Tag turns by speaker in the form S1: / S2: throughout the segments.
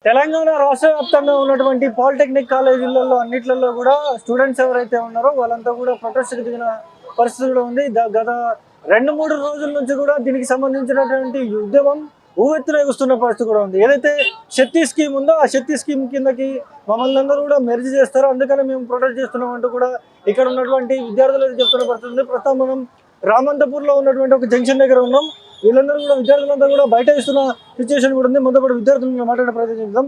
S1: తెలంగాణ రాష్ట్ర వ్యాప్తంగా ఉన్నటువంటి పాలిటెక్నిక్ కాలేజీలలో అన్నిట్లలో కూడా స్టూడెంట్స్ ఎవరైతే ఉన్నారో వాళ్ళంతా కూడా ప్రొటెస్ట్కి దిగిన పరిస్థితి కూడా ఉంది. గత 2-3 రోజుల నుంచి కూడా దీనికి సంబంధించినటువంటి ఉద్యమం ఊవెత్తున ఎగుస్తున్న పరిస్థితి కూడా ఉంది. ఏదైతే శక్తి స్కీమ్ ఉందో ఆ శక్తి స్కీమ్ కిందకి మమ్మల్ని అందరూ కూడా మెర్జ్ చేస్తారో అందుకని మేము ప్రొటెస్ట్ చేస్తున్నాం అంటూ కూడా ఇక్కడ ఉన్నటువంటి విద్యార్థులు అయితే చెప్తున్న పరిస్థితి ఉంది. ప్రస్తుతం మనం రామంతపూర్లో ఉన్నటువంటి ఒక జంక్షన్ దగ్గర ఉన్నాం. వీళ్ళందరూ కూడా విద్యార్థులంతా కూడా బయట ఇస్తున్న సిచ్యువేషన్ కూడా ఉంది. మొదటి విద్యార్థులను మాట్లాడే ప్రయత్నం చేద్దాం.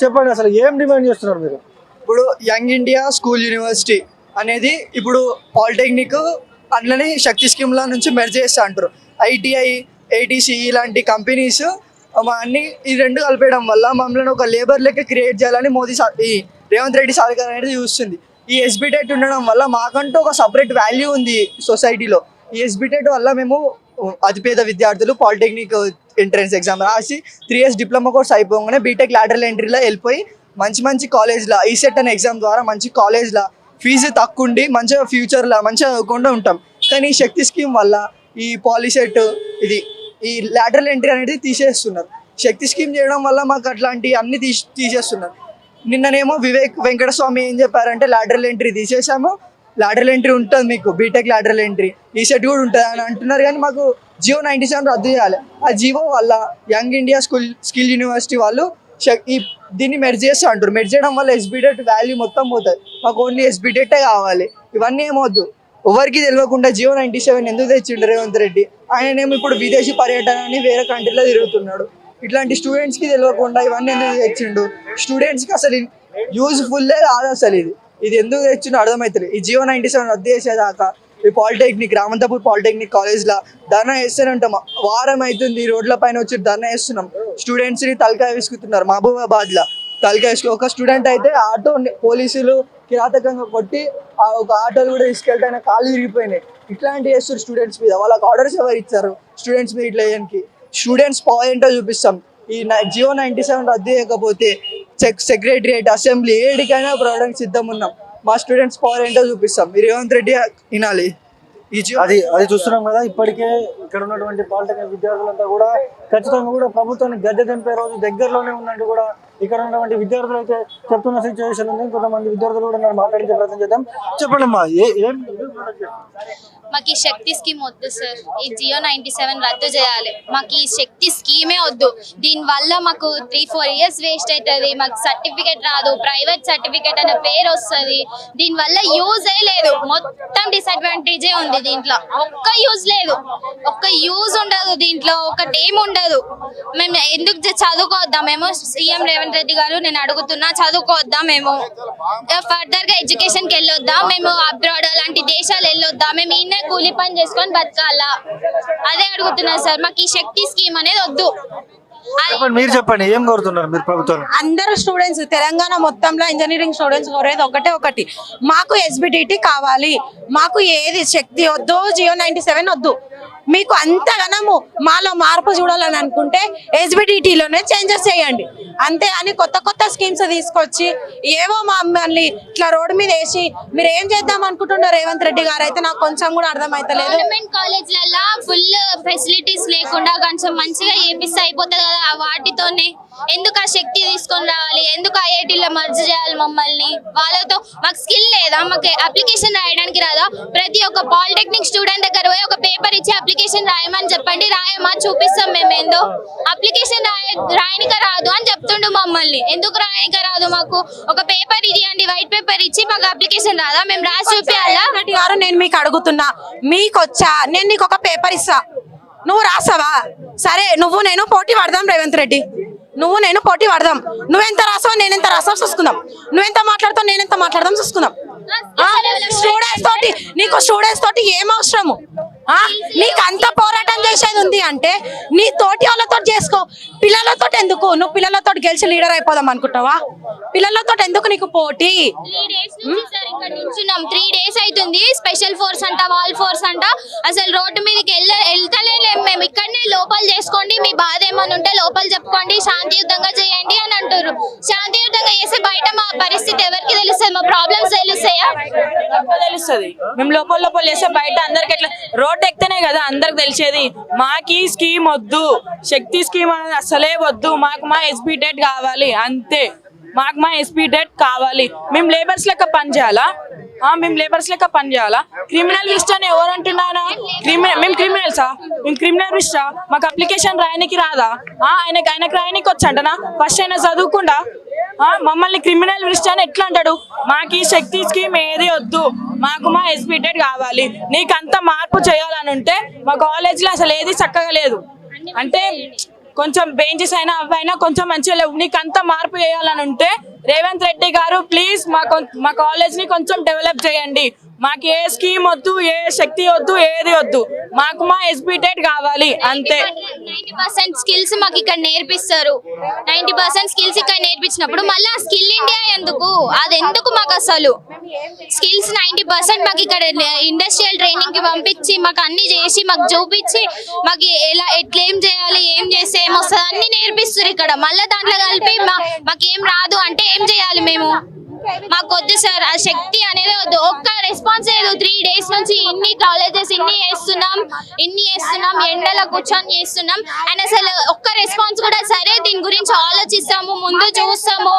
S1: చెప్పండి, అసలు ఏం డిమాండ్ చేస్తున్నారు మీరు?
S2: ఇప్పుడు యంగ్ ఇండియా స్కూల్ యూనివర్సిటీ అనేది ఇప్పుడు పాలిటెక్నిక్ అట్లనే శక్తి స్కీమ్ల నుంచి మెర్జ్ చేస్తా అంటారు. ఐటీఐ, ఏటీసీ ఇలాంటి కంపెనీస్ అన్ని ఈ రెండు కలిపేయడం వల్ల మమ్మల్ని ఒక లేబర్ లెక్క క్రియేట్ చేయాలని ఈ రేవంత్ రెడ్డి సర్కార్ అనేది చూస్తుంది. ఈ ఎస్బిటెట్ ఉండడం వల్ల మాకంటూ ఒక సపరేట్ వాల్యూ ఉంది సొసైటీలో. ఈ ఎస్బిటెట్ వల్ల మేము అతిపేద విద్యార్థులు పాలిటెక్నిక్ ఎంట్రన్స్ ఎగ్జామ్ రాసి 3 years డిప్లొమా కోర్స్ అయిపోగానే బీటెక్ లాటరల్ ఎంట్రీలో వెళ్ళిపోయి మంచి కాలేజ్లో ఈసెట్ అనే ఎగ్జామ్ ద్వారా మంచి కాలేజ్లో ఫీజు తక్కువ ఉండి మంచిగా ఫ్యూచర్లో మంచిగా చదువుకుంటూ ఉంటాం. కానీ ఈ శక్తి స్కీమ్ వల్ల ఈ పాలిసెట్ ఈ లాటరల్ ఎంట్రీ అనేది తీసేస్తున్నారు. శక్తి స్కీమ్ చేయడం వల్ల మాకు అట్లాంటి అన్ని తీసేస్తున్నారు. నిన్ననేమో వివేక్ వెంకటస్వామి ఏం చెప్పారంటే లాటరల్ ఎంట్రీ తీసేసాము, లాటరల్ ఎంట్రీ ఉంటుంది మీకు బీటెక్ లాటరల్ ఎంట్రీ ఈసెట్ కూడా ఉంటుంది అని అంటున్నారు. కానీ మాకు జియో 97 రద్దు చేయాలి. ఆ జియో వల్ల యంగ్ ఇండియా స్కిల్ యూనివర్సిటీ వాళ్ళు దీన్ని మెర్జ్ చేస్తా అంటారు. మెర్జ్ చేయడం వల్ల ఎస్బిటెట్ వాల్యూ మొత్తం పోతుంది. మాకు ఓన్లీ ఎస్బిటెటే కావాలి. ఇవన్నీ ఏమొద్దు. ఎవరికి తెలియకుండా జియో 97 ఎందుకు తెచ్చిండు రేవంత్ రెడ్డి? ఆయనేమో ఇప్పుడు విదేశీ పర్యటనని వేరే కంట్రీలో తిరుగుతున్నాడు. ఇట్లాంటి స్టూడెంట్స్కి తెలియకుండా ఇవన్నీ ఎందుకు తెచ్చిండు? స్టూడెంట్స్కి అసలు యూజ్ఫుల్లే కాదు. అసలు ఇది ఎందుకు తెచ్చిండో అర్థమవుతుంది. ఈ జియో 97 రద్దు చేసేదాకా ఈ పాలిటెక్నిక్ రామంతపూర్ పాలిటెక్నిక్ కాలేజ్లో ధర్నా చేస్తూనే ఉంటాం. వారం అవుతుంది రోడ్ల పైన వచ్చి ధర్నా చేస్తున్నాం. స్టూడెంట్స్ని తలకాయ విసుకుతున్నారు. మహబూబాబాద్లో తలకాయ విసుకు ఒక స్టూడెంట్ అయితే ఆటో పోలీసులు కిరాతకంగా కొట్టి ఒక ఆటోలు కూడా తీసుకెళ్తే కాళ్ళు విరిగిపోయినాయి. ఇట్లాంటి చేస్తారు స్టూడెంట్స్ మీద. వాళ్ళకి ఆర్డర్స్ ఎవరు ఇచ్చారు స్టూడెంట్స్ మీద ఇట్లా చేయడానికి? స్టూడెంట్స్ పవర్ ఏంటో చూపిస్తాం. ఈ జియో 97 రద్దు చేయకపోతే సెక్రటరియట్, అసెంబ్లీ ఏడికైనా పోవడానికి సిద్ధం ఉన్నాం. మా స్టూడెంట్స్ పవర్ ఏంటో చూపిస్తాం. మీరు రేవంత్ రెడ్డి వినాలి.
S1: అది చూస్తున్నాం కదా. ఇప్పటికే ఇక్కడ ఉన్నటువంటి పాలిటెక్నిక్ విద్యార్థులంతా కూడా ఖచ్చితంగా కూడా ప్రభుత్వాన్ని గద్దె దింపే రోజు దగ్గరలోనే ఉన్నట్టు కూడా ఇక్కడ ఉన్నటువంటి విద్యార్థులు అయితే చెప్తున్న సిచ్యువేషన్ ఉంది. కొంతమంది విద్యార్థులు కూడా మాట్లాడించే ప్రయత్నం చేద్దాం. చెప్పండి అమ్మా,
S3: మాకు ఈ శక్తి స్కీమ్ వద్దు సార్. ఈ జియో 97 రద్దు చేయాలి. మాకు ఈ శక్తి స్కీమే వద్దు. దీనివల్ల మాకు 3-4 years వేస్ట్ అవుతుంది. మాకు సర్టిఫికేట్ రాదు, ప్రైవేట్ సర్టిఫికేట్ అనే పేరు వస్తుంది. దీనివల్ల యూజే లేదు, మొత్తం డిసడ్వాంటేజే ఉంది. దీంట్లో ఒక్క యూజ్ లేదు, ఒక్క యూజ్ ఉండదు. దీంట్లో ఒకటి ఏమి ఉండదు. మేము ఎందుకు చదువుకోవద్దాం? మేము సీఎం రేవంత్ రెడ్డి గారు నేను అడుగుతున్నా, చదువుకోవద్దాం? మేము ఫర్దర్ గా ఎడ్యుకేషన్కి వెళ్ళొద్దాం? మేము అబ్రాడ్ అలాంటి దేశాలు వెళ్ళొద్దాం? మేము ఈయన కూలి పని చేసుకొని బతకాలా? అదే అడుగుతున్నా సార్. మాకు ఈ శక్తి స్కీమ్ అనేది వద్దు.
S1: మీరు చెప్పండి, ఏం కోరుతున్నారు మీరు ప్రభుత్వం?
S4: అందరూ స్టూడెంట్స్ తెలంగాణ మొత్తంలో ఇంజనీరింగ్ స్టూడెంట్స్ కోరేది ఒకటి, మాకు ఎస్బిటిటి కావాలి. మాకు ఏది శక్తి వద్దు, జియో 97 వద్దు. మీకు అంతగానము మాలో మార్పు చూడాలని అనుకుంటే ఎస్బిటిటీలోనే చేంజెస్ చేయండి అంతే అని కొత్త స్కీమ్స్ తీసుకొచ్చి ఏవో మమ్మల్ని ఇట్లా రోడ్డు మీద వేసి మీరు ఏం చేద్దాం అనుకుంటున్నారు రేవంత్ రెడ్డి గారు అయితే నాకు కొంచెం కూడా అర్థమైతలేదు.
S3: గవర్నమెంట్ కాలేజ్లలో ఫుల్ ఫెసిలిటీస్ లేకుండా కొంచెం మంచిగా చేపిస్తే అయిపోతుంది కదా. వాటితోనే ఎందుకు ఆ శక్తి తీసుకొని రావాలి? ఎందుకు ఐఐటీలో మర్జ్ చేయాలి మమ్మల్ని? వాళ్ళతో మాకు స్కిల్ లేదా? మాకు అప్లికేషన్ రాయడానికి రాదా? ప్రతి ఒక్క పాలిటెక్నిక్ స్టూడెంట్ దగ్గర పోయి ఒక పేపర్ ఇచ్చి అప్లికేషన్ రాయమని చెప్పండి, రాయమా చూపిస్తాం. మేమేందో అప్లికేషన్ రాయనిక రాదు అని చెప్తుండు మమ్మల్ని. ఎందుకు రాయనిక రాదు? మాకు ఒక పేపర్ ఇవ్వండి, వైట్ పేపర్ ఇచ్చి మాకు అప్లికేషన్ రాదా? మేము రాసి చూపించాలా?
S4: గారు నేను మీకు అడుగుతున్నా, మీకు వచ్చా? నేను నీకు ఒక పేపర్ ఇస్తా, నువ్వు రాసావా? సరే, నేను పోటీ పడదాం రేవంత్ రెడ్డి, నేను పోటీ పడదాం. నువ్వెంత రాసావు నేనెంత రాసావు చూసుకుందాం. నువ్వెంత మాట్లాడతావు నేనెంత మాట్లాడదాం చూసుకుందాం. స్టూడెంట్స్ తోటి ఏం అవసరము? నీకు అంత పోరాటం చేసేది ఉంది అంటే నీ తోటి వాళ్ళతో చేసుకో. పిల్లలతో ఎందుకు? నువ్వు పిల్లలతో గెలిచి లీడర్ అయిపోదాం అనుకుంటావా? పిల్లలతో ఎందుకు నీకు పోటీ?
S3: 3 days అవుతుంది. స్పెషల్ ఫోర్స్ అంట, వాల్ ఫోర్స్ అంట. అసలు రోడ్డు మీదకి వెళ్తలేం మేము. ఇక్కడనే లోపల చేసుకోండి, మీ బాధ ఏమని ఉంటే లోపల చెప్పుకోండి, శాంతియుతంగా చేయండి అని అంటారు. శాంతియుతంగా చేసే బయట మా పరిస్థితి ఎవరికి తెలుస్తుంది? మా ప్రాబ్లమ్స్ తెలుస్తాయా?
S5: తెలుస్తుంది. మేము లోపల చేస్తే బయట అందరికి ఎట్లా రోడ్డు ఎక్కితేనే కదా అందరికి తెలిసేది. మాకి స్కీమ్ వద్దు, శక్తి స్కీమ్ అనేది అసలే వద్దు. మాకు మా ఎస్బీ టెట్ కావాలి అంతే. మాకు మా ఎస్బీ టెట్ కావాలి. మేము లేబర్స్ లెక్క పని చేయాలా? మేము లేబర్స్ లెక్క పని చేయాలా? క్రిమినల్ లిస్ట్ అని ఎవరు అంటున్నారా? మేము క్రిమినల్సా? మేము క్రిమినల్ లిస్టా? మాకు అప్లికేషన్ రాయనికి రాదా? ఆయనకు రాయనికి వచ్చంటనా? ఫస్ట్ అయినా చదువుకుండా మమ్మల్ని క్రిమినల్ లిస్ట్ అని ఎట్లా అంటాడు? మాకు ఈ శక్తి స్కీమ్ ఏది వద్దు, మాకు మా ఎస్బీ టెట్ కావాలి. నీకు అంత మార్పు చేయాలని ఉంటే మా కాలేజ్లో అసలు ఏది చక్కగా లేదు. అంటే కొంచెం బెంచెస్ అయినా అవైనా కొంచెం మంచిగా లేవు. నీకు అంత మార్పు చేయాలని ఉంటే రేవంత్ రెడ్డి గారు ప్లీజ్ మా కాలేజ్ని కొంచెం డెవలప్ చేయండి. మాకు ఏ స్కీమ్ వద్దు, ఏ శక్తి వద్దు, ఏది వద్దు, మాకు మా ఎస్బీ టెట్ కావాలి అంతే.
S3: 90% స్కిల్స్ మాకు ఇక్కడ నేర్పిస్తారు. 90% స్కిల్స్ ఇక్కడ నేర్పించినప్పుడు మళ్ళీ స్కిల్ ఇండియా ఎందుకు? అది ఎందుకు మాకు అసలు? స్కిల్స్ 90% మాకు ఇక్కడ ఇండస్ట్రియల్ ట్రైనింగ్ కి పంపించి మాకు అన్ని చేసి మాకు చూపించి మాకు ఎట్లేం చేయాలి, ఏం చేస్తే ఏమొస్తుంది అన్ని నేర్పిస్తారు ఇక్కడ. మళ్ళీ దాంట్లో కలిపి మాకు ఏం రాదు అంటే ఏం చేయాలి మేము? మాకు వద్దు సార్, ఆ శక్తి అనేది వద్దు. ఒక్క రెస్పాన్స్ లేదు. 3 days నుంచి ఇన్ని కాలేజెస్ ఇన్ని చేస్తున్నాం, ఎండలో కూర్చొని చేస్తున్నాం అండ్ అసలు ఒక్క రెస్పాన్స్ కూడా సరే దీని గురించి ఆలోచిస్తాము, ముందు చూస్తాము,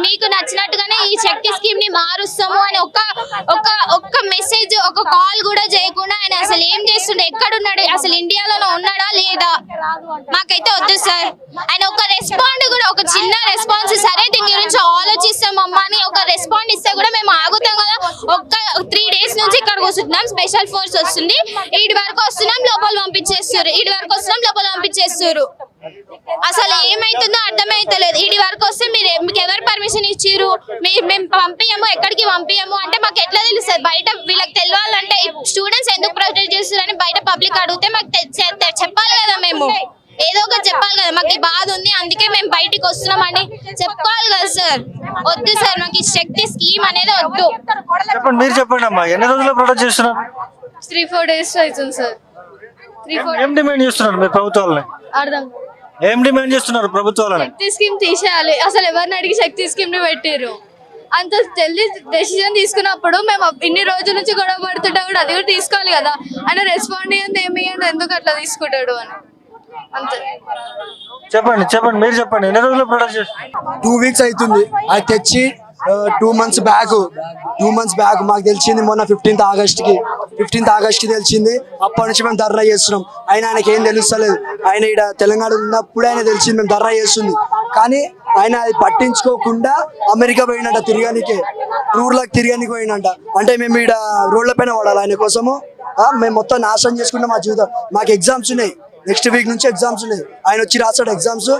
S3: మీకు నచ్చినట్టుగానే ఈ శక్తి స్కీమ్ ని మారుస్తాము అని ఒక్క మెసేజ్, ఒక కాల్ కూడా చేయకుండా ఆయన అసలు ఏం చేస్తుండే, ఎక్కడున్నాడు, అసలు ఇండియాలోనే ఉన్నాడా లేదా? మాకైతే వద్దు సార్. ఆయన ఒక రెస్పాండ్ కూడా, ఒక చిన్న రెస్పాన్స్ సరే దీని గురించి ఆలోచిస్తామమ్మా అని ఒక రెస్పాండ్ ఇస్తే కూడా మేము ఆగుతాం కదా. ఒక్క 3 days నుంచి ఇక్కడికి వస్తున్నాం, స్పెషల్ ఫోర్స్ వస్తుంది, ఈడి వరకు వస్తున్నాం, లోపల పంపించేస్తారు. అసలు ఏమైతుందో అర్థమైతలేదు. ఈడి వరకు వస్తే మీకు ఎవరు పర్మిషన్ ఇచ్చిర్రు? మేము పంపించము, ఎక్కడికి పంపించము అంటే మాకు ఎట్లా తెలుస్తుంది? బయట వీళ్ళకి తెలియాలంటే స్టూడెంట్స్ ఎందుకు ప్రొటెక్ట్ చేస్తారని బయట పబ్లిక్ అడిగితే మాకు చెప్పాలి కదా. మేము ఏదో ఒకటి చెప్పాలి కదా, మాకు ఈ బాధ ఉంది అందుకే మేము బయటికి వస్తున్నామని చెప్పాలి కదా సార్. వద్దు సార్, మాకు ఈ శక్తి స్కీమ్ అనేది వద్దు.
S1: చెప్పండి, మీరు చెప్పండి అమ్మా, ఎన్ని రోజుల్లో ప్రొటెక్ట్ చేస్తున్నారు?
S3: 3-4 days అవుతుంది సార్.
S1: ఏం డిమాండ్ చేస్తున్నారు మీరు ప్రభుత్వాలని? ఏం డిమాండ్ చేస్తున్నారు ప్రభుత్వాలని?
S3: శక్తి స్కీమ్ తీసేయాలి. అసలు ఎవరిని అడిగి శక్తి స్కీమ్ ని పెట్టారు? అంత జల్దీ డెసిజన్ తీసుకున్నప్పుడు మేము ఇన్ని రోజుల నుంచి గొడవ పడుతుంటే కూడా అది కూడా తీసుకోవాలి కదా. ఆయన రెస్పాండ్ అయ్యింది ఏమి ఎందుకు అట్లా తీసుకుంటాడు అని అంతే.
S1: చెప్పండి మీరు చెప్పండి, ఎన్ని రోజుల్లో ప్రొటెక్ట్ చేస్తున్నారు?
S6: 2 weeks అవుతుంది. అది తెచ్చి 2 months బ్యాక్ మాకు తెలిసింది మొన్న 15th August కి తెలిసింది. అప్పటి నుంచి మేము ధర్నా చేస్తున్నాం. ఆయనకి ఏం తెలుస్తలేదు. ఆయన ఇక్కడ తెలంగాణ ఉన్నప్పుడు ఆయన తెలిసింది మేము ధర్నా చేస్తుంది. కానీ ఆయన అది పట్టించుకోకుండా అమెరికా పోయినట్ట తిరగడానికి, టూర్లకు తిరగడానికి పోయినట్ట. అంటే మేము ఇక్కడ రోడ్ల పైన పడాలి ఆయన కోసము. మేము మొత్తం నాశనం చేసుకుంటాం మా జీవితం. మాకు ఎగ్జామ్స్ ఉన్నాయి, నెక్స్ట్ వీక్ నుంచి ఎగ్జామ్స్ ఉన్నాయి. ఆయన వచ్చి రాస్తాడు ఎగ్జామ్స్.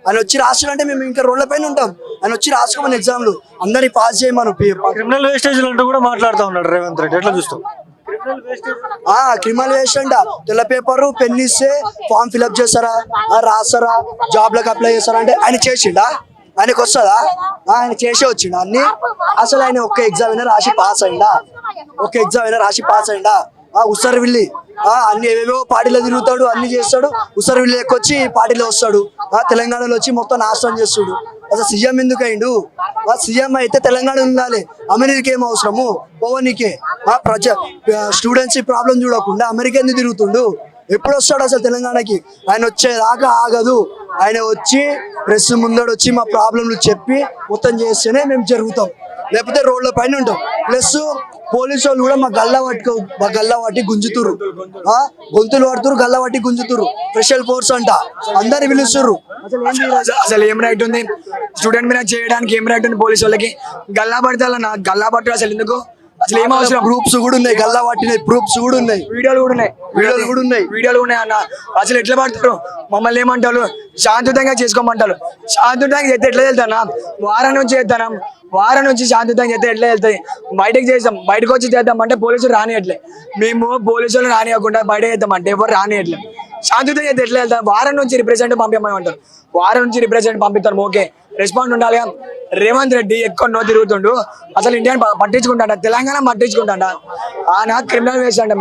S6: ఆయన వచ్చి రాస్తాడంటే మేము ఇంకా రోడ్ల పైన ఉంటాం. ఆయన వచ్చి రాసుకోమని ఎగ్జామ్లు అందరినీ పాస్ చేయమను.
S1: క్రిమినల్ వేస్టేజ్ అంటూ కూడా మాట్లాడుతూ ఉన్నాడు రేవంత్ రెడ్డి, ఎట్లా చూస్తాం?
S6: క్రిమినల్ వేస్ట్ అంట. తెల్ల పేపర్ పెన్ ఇస్తే ఫామ్ ఫిల్అప్ చేస్తారా, రాస్తారా, జాబ్లకు అప్లై చేస్తారా అంటే ఆయన చేసిండా? ఆయనకు వస్తుందా? ఆయన చేసే వచ్చిండా అన్ని? అసలు ఆయన ఒక్క ఎగ్జామ్ అయినా రాసి పాస్ అయిందా? ఉసర్విల్లి అన్ని ఏవేవో పార్టీలో తిరుగుతాడు, అన్ని చేస్తాడు. ఉసర్విల్లి వచ్చి పార్టీలో వస్తాడు. తెలంగాణలో వచ్చి మొత్తం నాశనం చేస్తాడు. అసలు సీఎం ఎందుకు అయిండు? సీఎం అయితే తెలంగాణ ఉండాలి. అమెరికా ఏం అవసరము పోవనీకే? స్టూడెంట్స్ ప్రాబ్లం చూడకుండా అమెరికా ఎందుకు తిరుగుతుండు? ఎప్పుడు వస్తాడు అసలు తెలంగాణకి? ఆయన వచ్చేదాకా ఆగదు. ఆయన వచ్చి ప్రెస్ ముందడు వచ్చి మా ప్రాబ్లంలు చెప్పి మొత్తం చేస్తేనే మేము జరుగుతాం, లేకపోతే రోడ్ల పైన ఉంటాం. ప్లస్ పోలీసు వాళ్ళు కూడా మా గల్లా పట్టి గుంజుతురు, గొంతులు పడుతురు, గల్లా పట్టి గుంజుతురు. స్పెషల్ ఫోర్స్ అంట, అందరు పిలుస్తుర్రు.
S2: అసలు ఏం రైట్ ఉంది స్టూడెంట్ మీద చేయడానికి? ఏం రైట్ ఉంది పోలీసు వాళ్ళకి? గల్లా పడితే గల్లా పట్టు అసలు ఎందుకు? అసలు ఏం అవసరం?
S6: ప్రూఫ్స్ కూడా ఉన్నాయి, గల్లా పట్టినాయి ప్రూఫ్స్ కూడా ఉన్నాయి,
S2: వీడియోలు కూడా ఉన్నాయి. అసలు ఎట్లా పడతారు? మమ్మల్ని ఏమంటారు? శాంతియుతంగా చేసుకోమంటారు. శాంతియుతంగా చేస్తే ఎట్లా వెళ్తానా? వారం నుంచి శాంతియుతంగా చేస్తే ఎట్లా వెళ్తాయి? బయటకు వచ్చి చేద్దామంటే పోలీసులు రానియట్లే. మేము పోలీసులు రానియకుండా బయట చేద్దామంటే ఎవరు రానియట్లే. శాంతియుతంగా అయితే ఎట్లా వెళ్తాం? వారం నుంచి రిప్రజెంట్ పంపించమంటారు. వారం నుంచి రిప్రజెంట్ పంపిస్తారు. ఓకే, రెస్పాండ్ ఉండాలి. రేవంత్ రెడ్డి ఎక్కడో తిరుగుతుండు. అసలు ఇండియాని పట్టించుకుంటాడ, తెలంగాణ పట్టించుకుంటాడ. ఆయన క్రిమినల్ వేస్ట్ అంట.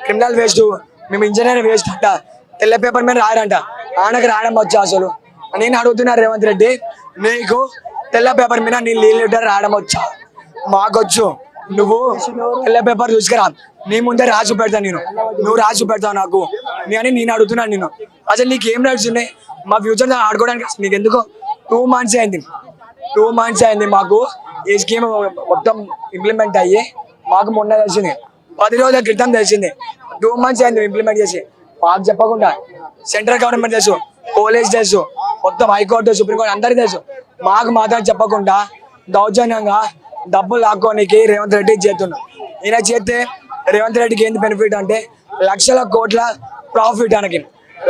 S2: క్రిమినల్ వేస్ట్, మేము ఇంజనీర్ వేస్ట్ అంట. తెల్ల పేపర్ మీద రాయరంట. ఆయనకు రాయడం వచ్చా? అసలు నేను అడుగుతున్నా రేవంత్ రెడ్డి, నీకు తెల్ల పేపర్ మీద నీ లీడర్ రాయడం వచ్చా? మాకొచ్చు. నువ్వు తెల్ల పేపర్ చూసుకురా, నీ ముందే రాసి పెడతా. నువ్వు రాసి పెడతావు నాకు అని నేను అడుగుతున్నాను. నేను అసలు నీకు ఏం రైట్స్ ఉన్నాయి?
S7: మా ఫ్యూచర్ ఆడుకోవడానికి మీకు ఎందుకు 2 months అయింది మాకు ఈ స్కీమ్ మొత్తం ఇంప్లిమెంట్ అయ్యి మాకు మొన్న తెలిసింది 10 రోజుల క్రితం తెలిసింది 2 months అయింది ఇంప్లిమెంట్ చేసి మాకు చెప్పకుండా సెంట్రల్ గవర్నమెంట్ తెలుసు పోలీస్ తెలుసు మొత్తం హైకోర్టు సుప్రీంకోర్టు అందరికీ తెలుసు మాకు మాత్రం చెప్పకుండా దౌర్జన్యంగా డబ్బులు లాక్కోనికి రేవంత్ రెడ్డి చేస్తున్నాడు ఈయన చేస్తే రేవంత్ రెడ్డికి ఏంటి బెనిఫిట్ అంటే లక్షల కోట్ల ప్రాఫిట్ అనకి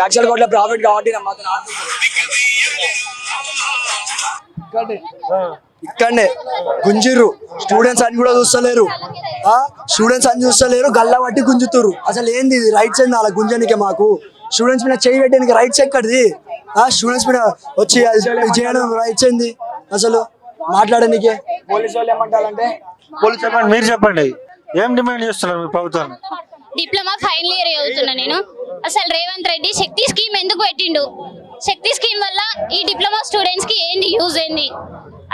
S7: లక్షల కోట్ల ప్రాఫిట్ కాబట్టి నా మాత్రం
S6: ఇక్కడనే గుంజిర్రు స్టూడెంట్స్ అని కూడా చూస్తలేరు గల్లా పట్టి గుంజుతుర్రు అసలు ఏంది ఇది రైట్స్ ఏంది అలా గుంజనికే మాకు స్టూడెంట్స్ మీద చేయి పెట్టడానికి రైట్స్ ఎక్కడిది స్టూడెంట్స్ మీద వచ్చి చేయడం రైట్స్ ఏంది అసలు మాట్లాడడానికే
S7: పోలీసు వాళ్ళు ఏమంటారంటే
S1: చెప్పండి మీరు చెప్పండి ఏం డిమాండ్ చేస్తున్నారు మీ ప్రభుత్వాన్ని?
S3: డిప్లొమా ఫైనల్ ఇయర్ చదువుతున్నా నేను. అసలు రేవంత్ రెడ్డి శక్తి స్కీమ్ ఎందుకు పెట్టిండు? శక్తి స్కీమ్ వల్ల ఈ డిప్లొమా స్టూడెంట్స్ కి ఏంది యూజ్ ఏంది?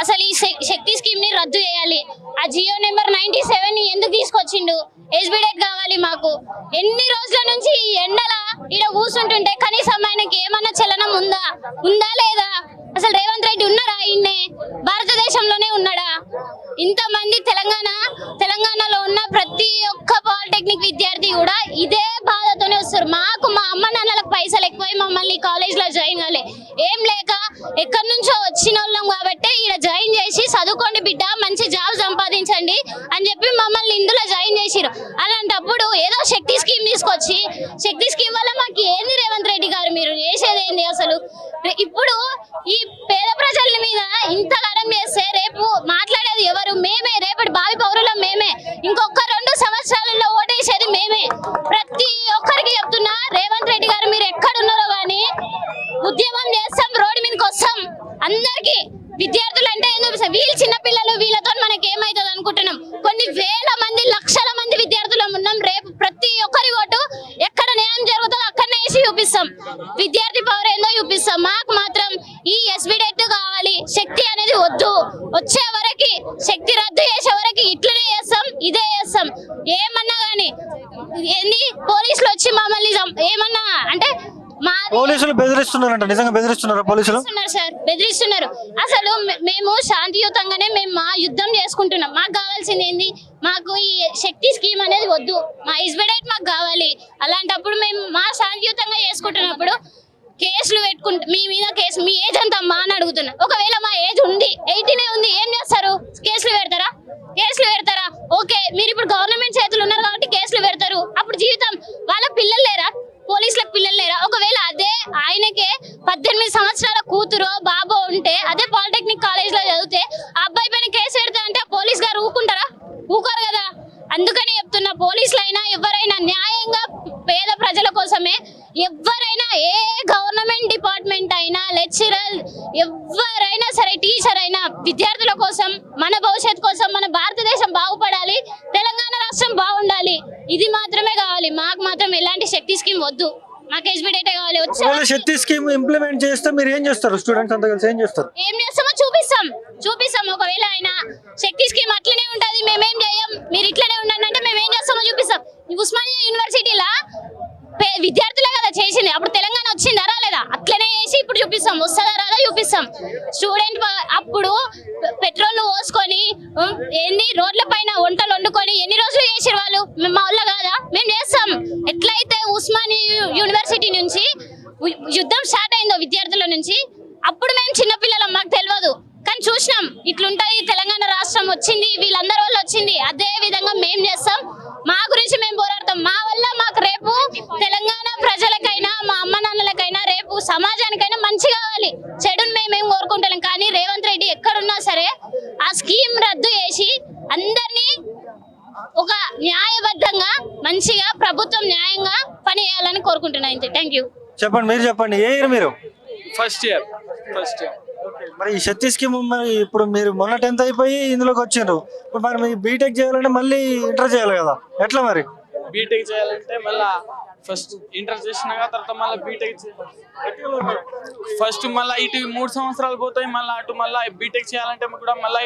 S3: అసలు ఈ శక్తి స్కీమ్ ని రద్దు చేయాలి. ఆ జియో నెంబర్ 97 ని ఎందుకు తీసుకొచ్చిండు? ఎస్బిడెట్ కావాలి మాకు. ఎన్ని రోజుల నుంచి ఈ ఎండల ఈడ కూర్చుంటుంటే కనీసం ఆయనకి ఏమన్నా చలనం ఉందా లేదా? అసలు రేవంత్ రెడ్డి ఉన్నారా? ఇన్నే భారతదేశంలోనే ఉన్నాడా? ఇంతమంది తెలంగాణలో ఉన్న ప్రతి ఒక్క పాలిటెక్నిక్ విద్యార్థి కూడా ఇదే బాధతోనే వస్తారు. మాకు మా అమ్మ నాన్నలకు పైసలు ఎక్కువై మమ్మల్ని కాలేజ్ లో జాయిన్ కాలే, ఏం లేక ఎక్కడి నుంచో వచ్చిన వాళ్ళం కాబట్టి ఇక్కడ జాయిన్ చేసి చదువుకోండి బిడ్డ, మంచి జాబ్ సంపాదించండి అని చెప్పి మమ్మల్ని ఇందులో జాయిన్ చేసిరు. అలాంటప్పుడు ఏదో శక్తి స్కీమ్ తీసుకొచ్చి శక్తి స్కీమ్ వల్ల మాకు ఏంది రేవంత్ రెడ్డి గారు మీరు చేసేది ఏంది? అసలు ఇప్పుడు ఈ పేద ప్రజల మీద ఇంతగానం చేస్తే రేపు మాట్లాడేది ఎవరు? మేమే, రేపటి భావి పౌరులం మేమే. ఇంకొక 2 సంవత్సరాలలో ఓటేసేది మేమే. ప్రతి ఒక్కరికి చెప్తున్నా, రేవంత్ రెడ్డి గారు మీరు ఎక్కడున్నారో కానీ ఉద్యమం చేస్తాం, రోడ్డు మీదకి వస్తాం. అందరికి విద్యార్థులు అంటే వీళ్ళు చిన్న పిల్లలు, వీళ్ళతో మనకి ఏమైతుంది అనుకుంటున్నాం. కొన్ని వేల మంది, లక్షల మంది విద్యార్థులు ఉన్నాం. రేపు ప్రతి ఒక్కరి ఓటు ఎక్కడ న్యాయం జరుగుతుందో అక్కడనే వేసి చూపిస్తాం. విద్యార్థి పవర్ ఏందో చూపిస్తాం. మాకు మాత్రం ఈ ఎస్బిడెట్ కావాలి. శక్తి అనేది వద్దు. వచ్చే వరకు శక్తి రద్దు చేసే వరకు ఇట్లనే చేస్తాం, ఇదే చేస్తాం. ఏమన్నా గానీ ఏంది పోలీసులు వచ్చి మమ్మల్ని ఏమన్నా అంటే
S1: పోలీసులు బెదిరిస్తున్నారంట, నిజంగా బెదిరిస్తున్నారా పోలీసులు?
S3: సార్ బెదిరిస్తున్నారు. అసలు మేము శాంతియుతంగానే మేము మా యుద్ధం చేసుకుంటున్నాం. మాకు కావాల్సింది ఏంది? మాకు ఈ శక్తి స్కీమ్ అనేది వద్దు, మా ఎస్బిడెట్ మాకు కావాలి. అలాంటప్పుడు మేము మా శాంతియుతంగా చేసుకుంటున్నప్పుడు కేసులు పెట్టుకుంటా, మీ మీద కేసు, మీ ఏజ్ అంతా అమ్మా అని అడుగుతున్నా. ఒకవేళ మా ఏజ్ ఉంది, 18 ఉంది, ఏం చేస్తారు? కేసులు పెడతారా? ఓకే, మీరు ఇప్పుడు గవర్నమెంట్ చేతులు ఉన్నారు కాబట్టి కేసులు పెడతారు. అప్పుడు జీవితం వాళ్ళ పిల్లలు లేరా? పోలీసులకు పిల్లలు లేరా? ఒకవేళ అదే ఆయనకే 18 సంవత్సరాల కూతురో బాబో ఉంటే అదే పాలిటెక్నిక్ కాలేజ్ లో చదివితే ఆ అబ్బాయి పైన కేసు పెడతా అంటే పోలీస్ గారు ఊరుకుంటారా? ఊరుకోరు కదా. అందుకని చెప్తున్నా, పోలీసులైనా ఎవరైనా న్యాయంగా పేద ప్రజల కోసమే, ఎవరైనా ఏ గవర్నమెంట్ డిపార్ట్మెంట్ అయినా, లెక్చరర్ ఎవరైనా సరే, టీచర్ అయినా విద్యార్థుల కోసం, మన భవిష్యత్తు కోసం, మన భారతదేశం బాగుపడాలి, తెలంగాణ రాష్ట్రం బాగుండాలి. ఇది మాత్రమే కావాలి. మాకు మాత్రం ఎలాంటి శక్తి స్కీమ్ వద్దు. మాకు ఎస్బిడేటే కావాలి.
S1: శక్తి స్కీమ్ ఇంప్లిమెంట్ చేస్తే మీరు ఏం చేస్తారు? స్టూడెంట్స్ అంతా కలిసి ఏం చేస్తారు?
S3: ఏం చేస్తామో చూపిస్తాం. ఒకవేళ ఆయన శక్తి స్కీమ్ అట్లనే ఉంటది, మేమేం చేయం, మీరు ఇట్లనే ఉండండి అంటే మేము ఏం చేస్తామో చూపిస్తాం. ఉస్మానియా యూనివర్సిటీలా విద్యార్థులే కదా చేసింది. అప్పుడు తెలంగాణ వచ్చిందా రాలేదా? అట్లనే చేసి ఇప్పుడు చూపిస్తాం. వస్తుందా రాదా చూపిస్తాం. స్టూడెంట్ అప్పుడు పెట్రోల్ పోసుకొని ఎన్ని రోడ్ల పైన వంటలు వండుకొని ఎన్ని రోజులు చేసారు వాళ్ళు? మా వల్ల కాదా? మేము చేస్తాం. ఎట్లయితే ఉస్మానియా యూనివర్సిటీ నుంచి యుద్ధం స్టార్ట్ అయిందో విద్యార్థుల నుంచి, అప్పుడు మేము చిన్నపిల్లలం, మాకు తెలియదు కానీ చూసినాం ఇట్లుంటది. తెలంగాణ రాష్ట్రం వచ్చింది, వీళ్ళందరి వల్ల వచ్చింది. అదే విధంగా మేము చేస్తాం. మా గురించి మేము పోరాడతాం. మా వల్ల మాకు రేపు తెలంగాణ ప్రజలకైనా, మా అమ్మ నాన్నలకైనా, రేపు సమాజానికైనా మంచి కావాలి. చెడుని మేమేం కోరుకుంటాం. కానీ రేవంత్ రెడ్డి ఎక్కడున్నా సరే ఆ స్కీమ్ రద్దు చేసి అందరినీ ఒక న్యాయబద్ధంగా మంచిగా ప్రభుత్వం న్యాయంగా పని చేయాలని కోరుకుంటున్నాను. Thank you.
S1: చెప్పండి, మీరు చెప్పండి. ఏ ఇయర్ మీరు?
S8: First year.
S1: మరి ఈ శక్తి స్కీమ్ మరి ఇప్పుడు మీరు మొన్న 10th అయిపోయి ఇందులోకి వచ్చిండ్రు. ఇప్పుడు మరి మీరు బీటెక్ చేయాలంటే మళ్ళీ ఇంటర్ చేయాలి కదా, ఎట్లా మరి?
S8: బీటెక్ చేయాలంటే మళ్ళా ఫస్ట్ ఇంటర్ చేసినాక తర్వాత మళ్ళీ బీటెక్ ఫస్ట్ మళ్ళీ ఇటు 3 సంవత్సరాలు పోతాయి, మళ్ళీ అటు మళ్ళీ బీటెక్ చేయాలంటే కూడా మళ్ళీ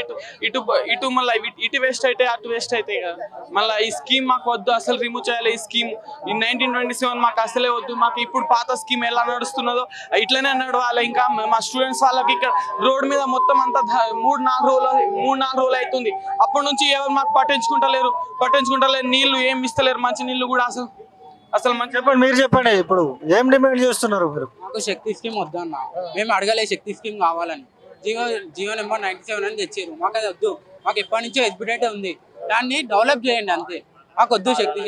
S8: ఇటు మళ్ళీ ఇటు వేస్ట్ అయితే అటు వేస్ట్ అవుతాయి కదా. మళ్ళీ ఈ స్కీమ్ మాకు వద్దు, అసలు రిమూవ్ చేయాలి ఈ స్కీమ్. ఈ 1927 మాకు అసలే వద్దు. మాకు ఇప్పుడు పాత స్కీమ్ ఎలా నడుస్తున్నదో ఇట్లనే నడవాలి. ఇంకా మా స్టూడెంట్స్ వాళ్ళకి ఇక్కడ రోడ్ మీద మొత్తం అంతా 3-4 రోజులు అవుతుంది. అప్పటి నుంచి ఎవరు మాకు పట్టించుకుంటలేరు. నీళ్లు ఏం ఇస్తలేరు, మంచి నీళ్లు కూడా అసలు మంచి.
S1: చెప్పండి, మీరు చెప్పండి. ఇప్పుడు ఏం డిమాండ్ చేస్తున్నారు మీరు?
S9: మాకు శక్తి స్కీమ్ వద్దు అన్న, మేము అడగలే శక్తి స్కీమ్ కావాలని. జియో నెంబర్ 97 అని తెచ్చారు, మాకు అది వద్దు. మాకు ఎప్పటి నుంచో ఎస్బిటేట్ ఉంది, దాన్ని డెవలప్ చేయండి అంతే. మాకు వద్దు శక్తి.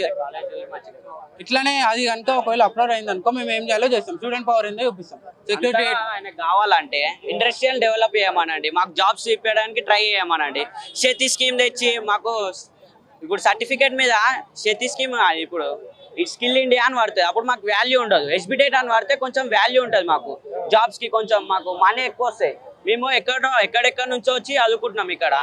S9: ఇట్లానే అది కనుక ఒకవేళ అప్లోడ్ అయింది అనుకో మేము ఏం చేయాలో చేస్తాం, స్టూడెంట్ పవర్ ఏందో చూపిస్తాం. సెక్యూరిటీ
S10: ఆయన కావాలంటే ఇండస్ట్రియల్ డెవలప్ చేయమనండి, మాకు జాబ్స్ ఇప్పించడానికి ట్రై చేయమనండి. శక్తి స్కీమ్ తెచ్చి మాకు ఇప్పుడు సర్టిఫికేట్ మీద శక్తి స్కీమ్ ఇప్పుడు స్కిల్ ఇండియా అని పడుతుంది, అప్పుడు మాకు వాల్యూ ఉండదు. ఎస్బిటేట్ అని పడితే కొంచెం వాల్యూ ఉంటుంది మాకు, జాబ్స్కి కొంచెం మాకు మనీ ఎక్కువ వస్తాయి. మేము ఎక్కడెక్కడ నుంచో వచ్చి చదువుకుంటున్నాం, ఇక్కడ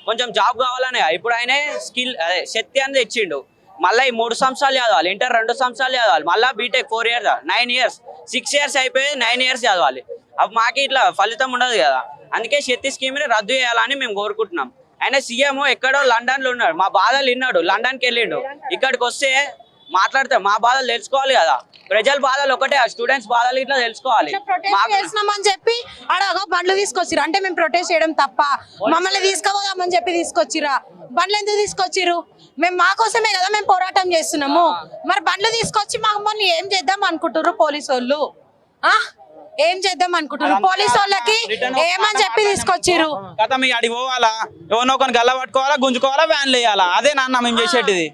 S10: కొంచెం జాబ్ కావాలనే. ఇప్పుడు ఆయన స్కిల్ శక్తి అని తెచ్చిండు, మళ్ళీ ఈ 3 సంవత్సరాలు చదవాలి, ఇంటర్ 2 సంవత్సరాలు చదవాలి, మళ్ళీ బీటెక్ 4 years 9 years 6 years అయిపోయి 9 years చదవాలి. అప్పుడు మాకు ఇట్లా ఫలితం ఉండదు కదా. అందుకే శక్తి స్కీమ్ని రద్దు చేయాలని మేము కోరుకుంటున్నాం. ఆయన సీఎం ఎక్కడో లండన్లో ఉన్నాడు, మా బాధలు విన్నాడు, లండన్కి వెళ్ళిండు. ఇక్కడికి వస్తే మాట్లాడితే మా బాధలు తెలుసుకోవాలి కదా. ప్రజల బాధలు ఒకటే, స్టూడెంట్స్ బాధలు ఇట్లా తెలుసుకోవాలి.
S4: చేసినామని చెప్పి అడగ బండ్లు తీసుకొచ్చిరు అంటే మేము ప్రొటెస్ట్ చేయడం తప్ప? మమ్మల్ని తీసుకుపోదామని చెప్పి తీసుకొచ్చిరా? బండ్లు ఎందుకు తీసుకొచ్చిరు? మేము మా కోసమే కదా మేము పోరాటం చేస్తున్నాము. మరి బండ్లు తీసుకొచ్చి మమ్మల్ని ఏం చేద్దాం అనుకుంటారు పోలీసు వాళ్ళు? ఏం చేద్దాం అనుకుంటున్నారు? పోలీసు వాళ్ళకి ఏమని చెప్పి తీసుకొచ్చిరు
S10: కదా. మీ అడిగి పోవాలా, ఎవరినో కొన్ని గల్ల పట్టుకోవాలా, గుంజుకోవాలా, వ్యాన్లు వేయాలా? అదే నాన్న మేము చేసేటిది.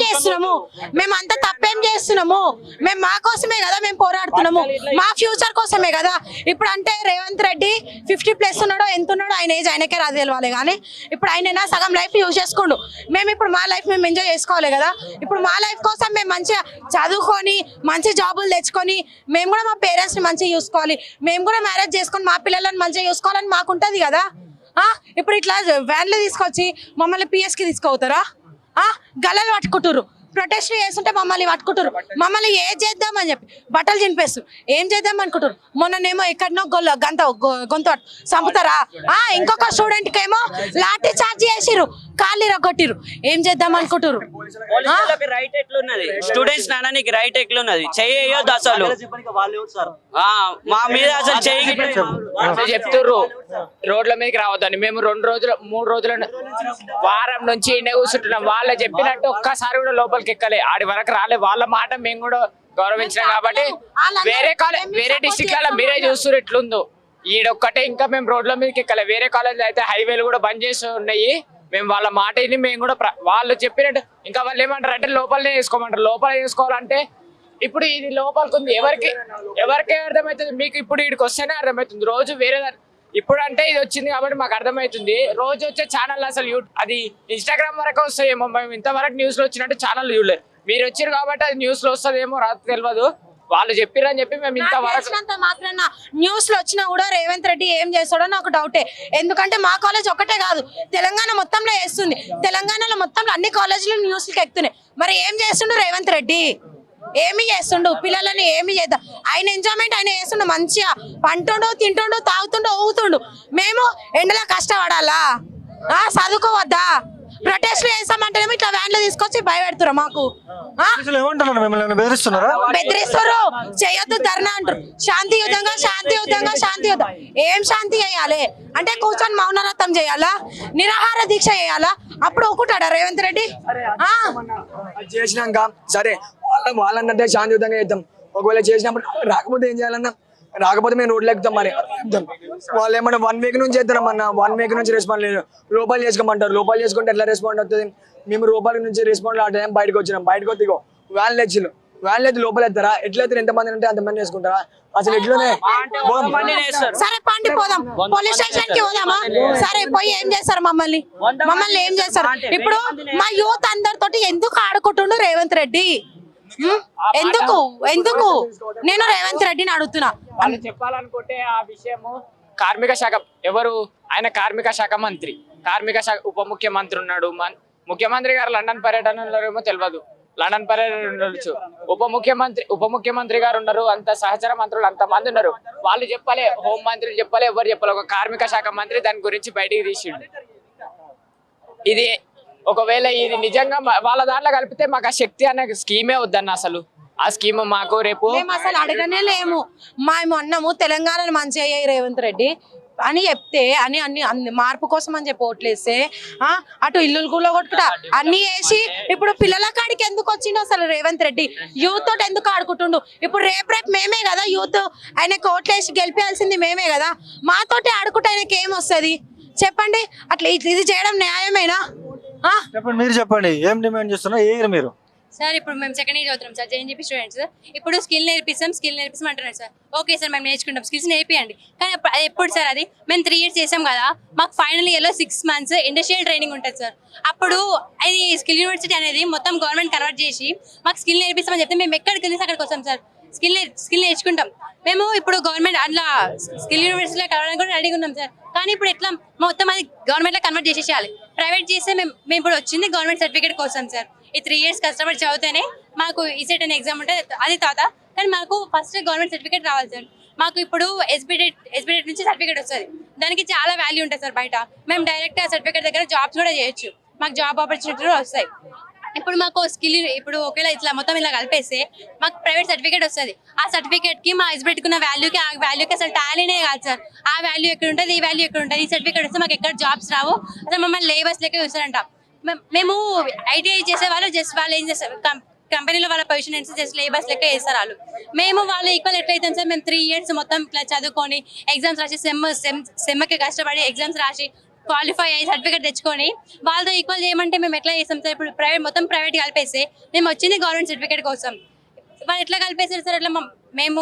S4: చేస్తున్నాము మేమంతా తప్పేం చేస్తున్నాము? మేము మా కోసమే కదా మేము పోరాడుతున్నాము, మా ఫ్యూచర్ కోసమే కదా. ఇప్పుడు అంటే రేవంత్ రెడ్డి 50+ ఉన్నాడో ఎంత ఉన్నాడో ఆయన ఏజ్ ఆయనకే రాదు తెలవాలి. కానీ ఇప్పుడు ఆయన సగం లైఫ్ యూజ్ చేసుకోండు. మేము ఇప్పుడు మా లైఫ్ మేము ఎంజాయ్ చేసుకోవాలి కదా. ఇప్పుడు మా లైఫ్ కోసం మేము మంచిగా చదువుకొని మంచి జాబులు తెచ్చుకొని మేము కూడా మా పేరెంట్స్ని మంచిగా చూసుకోవాలి, మేము కూడా మ్యారేజ్ చేసుకొని మా పిల్లలను మంచిగా చూసుకోవాలని మాకు ఉంటుంది కదా. ఇప్పుడు ఇట్లా వ్యాన్లు తీసుకొచ్చి మమ్మల్ని పిఎస్కి తీసుకుపోతారా? గల్లలు పట్టుకుంటారు, ప్రొటెస్ట్ చేస్తుంటే మమ్మల్ని పట్టుకుంటారు. మమ్మల్ని ఏం చేద్దామని చెప్పి బట్టలు చింపేస్తారు. ఏం చేద్దాం అనుకుంటారు? మొన్ననేమో ఎక్కడనో గొంతు చంపుతారా? ఇంకొక స్టూడెంట్ ఏమో లాఠీ చార్జ్ చేసిరు, కాళ్ళు ఇరగొట్టిరు. ఏం చేద్దాం అనుకుంటారు?
S10: రైట్ ఎట్లున్నది? స్టూడెంట్స్ నాన్నకి రైట్ ఎట్లున్నది? చెయ్యొద్దు అసలు. మా మీద అసలు
S5: చెప్తుర్రు రోడ్ల మీదకి రావద్దని. మేము 2 రోజులు 3 రోజుల వారం నుంచి ఇండే కూర్చుంటున్నాం. వాళ్ళు చెప్పినట్టు ఒక్కసారి కూడా లోపలికి ఎక్కలే, ఆడి వరకు రాలే. వాళ్ళ మాట మేము కూడా గౌరవించినాం కాబట్టి వేరే డిస్ట్రిక్ట్లలో మీరే చూస్తున్నారు ఎట్లుందో. ఈడొక్కటే ఇంకా మేము రోడ్ల మీదకి ఎక్కలే. వేరే కాలేజీలో అయితే హైవేలు కూడా బంద్ చేసి ఉన్నాయి. మేము వాళ్ళ మాట విని మేము కూడా వాళ్ళు చెప్పినట్టు ఇంకా వాళ్ళు ఏమంటారు అంటే లోపలనే చేసుకోమంటారు. లోపల చేసుకోవాలంటే ఇప్పుడు ఇది లోపలికి ఉంది, ఎవరికే అర్థమవుతుంది? మీకు ఇప్పుడు వీడికి వస్తేనే అర్థమవుతుంది. రోజు వేరే ఇప్పుడు అంటే ఇది వచ్చింది కాబట్టి మాకు అర్థమవుతుంది. రోజు వచ్చే ఛానల్ అసలు అది ఇన్స్టాగ్రామ్ వరకు వస్తాయేమో. మేము ఇంతవరకు న్యూస్లో వచ్చినట్టు ఛానల్ చూడలేదు. మీరు వచ్చారు కాబట్టి అది న్యూస్లో వస్తుందేమో, రాత్రి తెలియదు. వాళ్ళు చెప్పిరని చెప్పి మేము ఇంతవరకు
S4: మాత్రాన న్యూస్ లో వచ్చినా కూడా రేవంత్ రెడ్డి ఏం చేస్తాడో నాకు డౌటే. ఎందుకంటే మా కాలేజ్ ఒకటే కాదు, తెలంగాణ మొత్తంలో వేస్తుంది. తెలంగాణలో మొత్తంలో అన్ని కాలేజీలు న్యూస్లకి ఎక్కుతున్నాయి. మరి ఏం చేస్తుండు రేవంత్ రెడ్డి? ఏమి చేస్తుండు? పిల్లలని ఏమి చేద్దాం? ఆయన ఎంజాయ్మెంట్ ఆయన చేస్తుండు, మంచిగా పంటుండు, తింటుండు, తాగుతుండు, ఊగుతుండు. మేము ఎండలో కష్టపడాలా? చదువుకోవద్దా? ప్రొటెస్ట్లు చేస్తామంటేనేమో ఇట్లా వ్యాన్లు తీసుకొచ్చి భయపెడుతురా మాకు. బెదిరిస్తారు, చేయొద్దు ధర్నా అంటారు. శాంతియుతంగా ఏం శాంతి చేయాలి అంటే కూర్చొని మౌనరథం చేయాలా, నిరాహార దీక్ష చేయాలా? అప్పుడు ఒప్పుకుంటాడా రేవంత్ రెడ్డి?
S7: చేసినాక సరే వాళ్ళంటే శాంతియుతంగా చేద్దాం. ఒకవేళ చేసినప్పుడు రాకపోతే ఏం చేయాలన్నా? రాకపోతే మేము రోడ్లు ఎక్కుతాం మరి. వాళ్ళు ఏమన్నా 1 week నుంచి చేద్దామన్నా, 1 week నుంచి రెస్పాండ్ లేదు. లోపల చేసుకోమంటారు. లోపల చేసుకుంటే ఎట్లా రెస్పాండ్ అవుతుంది? మేము లోపల నుంచి రెస్పాండ్ ఆ టైం బయటకు వచ్చినాం. బయటకు వస్తే వ్యాన్లు తెచ్చిలు, వ్యాన్లు అయితే లోపల ఎత్తారా? ఎట్లయితే ఎంతమంది ఉంటే అంతమంది వేసుకుంటారా? అసలు ఎట్లనే
S4: సరే పండి పోదాం, పోలీస్ స్టేషన్ కి పోదామా? సరే పోయి ఏం చేస్తారు? మమ్మల్ని ఏం చేస్తారు? ఇప్పుడు మా యూత్ అందరితోటి ఎందుకు ఆడుకుంటుండు రేవంత్ రెడ్డి? ఎందుకు నేను రేవంత్ రెడ్డిని అడుగుతున్నా.
S5: వాళ్ళు చెప్పాలనుకుంటే ఆ విషయము కార్మిక శాఖ ఎవరు? ఆయన కార్మిక శాఖ మంత్రి, కార్మిక శాఖ ఉప ముఖ్యమంత్రి ఉన్నాడు. ముఖ్యమంత్రి గారు లండన్ పర్యటనలో ఏమో తెలియదు.
S11: లండన్ పర్యటన ఉండొచ్చు, ఉప ముఖ్యమంత్రి గారు ఉన్నారు, అంత సహచర మంత్రులు అంత మంది ఉన్నారు. వాళ్ళు చెప్పలే, హోం మంత్రి చెప్పలే, ఎవరు చెప్పలే. ఒక కార్మిక శాఖ మంత్రి దాని గురించి బయటికి తీసిండు. ఇది ఒకవేళ ఇది నిజంగా వాళ్ళ దాంట్లో కలిపితే మాకు ఆ శక్తి అనే స్కీమే వద్దన్న. అసలు ఆ స్కీమ్ మాకు రేపు
S4: మేము అసలు అడగనే లేము. మేము అన్నాము తెలంగాణను మంచి అయ్యాయి రేవంత్ రెడ్డి అని చెప్తే అని అన్ని మార్పు కోసం అని చెప్పి ఓట్లేస్తే అటు ఇల్లు కూడా కొట్టుకుంటా అన్ని వేసి ఇప్పుడు పిల్లల కాడికి ఎందుకు వచ్చిండు అసలు రేవంత్ రెడ్డి? యూత్ తోటి ఎందుకు ఆడుకుంటుండు? ఇప్పుడు రేపు మేమే కదా యూత్ ఆయనకు ఓట్లేసి గెలిపేయాల్సింది మేమే కదా. మాతోటి ఆడుకుంటే ఆయనకి ఏమొస్తుంది చెప్పండి? అట్లా ఇది చేయడం న్యాయమేనా?
S1: చెప్పండి, మీరు చెప్పండి, ఏం డిమాండ్ చేస్తున్నా ఏ మీరు?
S12: సార్ ఇప్పుడు మేము సెకండ్ ఇయర్ చదువుతున్నాం సార్, జేఎన్జీపీ స్టూడెంట్స్. ఇప్పుడు స్కిల్ నేర్పిస్తాం అంటున్నారు సార్. ఓకే సార్, మేము నేర్చుకుంటాం, స్కిల్స్ నేర్పియండి. కానీ అది ఎప్పుడు సార్? అది మేము 3 years చేసాం కదా, మాకు ఫైనల్ ఇయర్లో 6 months ఇండస్ట్రియల్ ట్రైనింగ్ ఉంటుంది సార్. అప్పుడు అది స్కిల్ యూనివర్సిటీ అనేది మొత్తం గవర్నమెంట్ కన్వర్ట్ చేసి మాకు స్కిల్ నేర్పిస్తామని చెప్తే మేము ఎక్కడికి వెళ్ళి అక్కడికి వస్తాం సార్. స్కిల్ నేర్చుకుంటాం మేము. ఇప్పుడు గవర్నమెంట్ అట్లా స్కిల్ యూనివర్సిటీలో కలవడానికి కూడా రెడీగా ఉన్నాం సార్. కానీ ఇప్పుడు ఎట్లా మొత్తం అది గవర్నమెంట్లో కన్వర్ట్ చేసేయాలి. ప్రైవేట్ చేస్తే మేము ఇప్పుడు వచ్చింది గవర్నమెంట్ సర్టిఫికేట్ కోసం సార్. ఈ 3 years కష్టపడి చదివితేనే మాకు ఈసెట్ అనే ఎగ్జామ్ ఉంటుంది, అది తర్వాత. కానీ మాకు ఫస్ట్ గవర్నమెంట్ సర్టిఫికేట్ రావాలి సార్. మాకు ఇప్పుడు ఎస్బిటెట్ నుంచి సర్టిఫికేట్ వస్తుంది, దానికి చాలా వాల్యూ ఉంటుంది సార్ బయట. మేము డైరెక్ట్ ఆ సర్టిఫికేట్ దగ్గర జాబ్స్ కూడా చేయొచ్చు, మాకు జాబ్ ఆపర్చునిటీ వస్తాయి. ఇప్పుడు మాకు స్కిల్ ఇప్పుడు ఒకవేళ ఇట్లా మొత్తం ఇలా కలిపేస్తే మాకు ప్రైవేట్ సర్టిఫికేట్ వస్తుంది. ఆ సర్టిఫికేట్కి మా ఎస్బిటెట్కున్న వాల్యూకి ఆ వాల్యూకి అసలు టాలీనే కాదు సార్. ఆ వాల్యూ ఎక్కడ ఉంటుంది, ఈ వాల్యూ ఎక్కడ ఉంటుంది? ఈ సర్టిఫికేట్ వస్తే మాకు ఎక్కడ జాబ్స్ రావు, అసలు మమ్మల్ని లేబర్స్ లెక్క చూస్తారంట. మేము ఐటీఐ చేసే వాళ్ళు జస్ట్ వాళ్ళు ఏం చేస్తారు, కంపెనీలో వాళ్ళ పొజిషన్ ఏంటి, జస్ట్ లేబర్స్ లెక్క చేస్తారు వాళ్ళు. మేము వాళ్ళు ఈక్వల్ ఎట్లయితాం సార్? మేము 3 years మొత్తం ఇట్లా చదువుకొని ఎగ్జామ్స్ రాసి సెమ్కి కష్టపడి ఎగ్జామ్స్ రాసి క్వాలిఫై అయ్యి సర్టిఫికేట్ తెచ్చుకొని వాళ్ళతో ఈక్వల్ చేయమంటే మేము ఎట్లా చేస్తాం సార్? ఇప్పుడు మొత్తం ప్రైవేట్ కలిపేస్తే మేము వచ్చింది గవర్నమెంట్ సర్టిఫికేట్ కోసం, వాళ్ళు ఎట్లా కలిపేస్తారు సార్? అట్లా మేము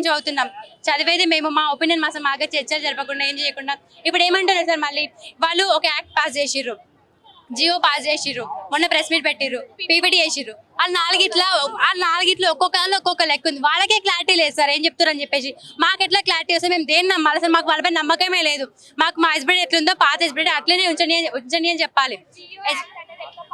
S12: చదువుతున్నాం, చదివేది మేము, మా ఒపీనియన్ మాగా చర్చలు జరపకుండా ఏం చేయకుండా ఇప్పుడు ఏమంటారు సార్? మళ్ళీ వాళ్ళు ఒక యాక్ట్ పాస్ చేసిర్రు, జియో పాస్ చేసిర్రు, మొన్న ప్రెస్ మీట్ పెట్టిర్రు, పీపీటీ చేసిర్రు. ఆ నాలుగిట్లో ఒక్కొక్క లెక్క ఉంది. వాళ్ళకే క్లారిటీ లేదు సార్ ఏం చెప్తారు అని చెప్పేసి. మాకు ఎట్లా క్లారిటీ వస్తే మేము దేన్ని నమ్మాలి సార్? మాకు వాళ్ళపై నమ్మకమే లేదు. మాకు మా హస్బెండ్ ఎట్లుందో పాత హస్బెండ్ అట్లనే ఉంచండి అని చెప్పాలి.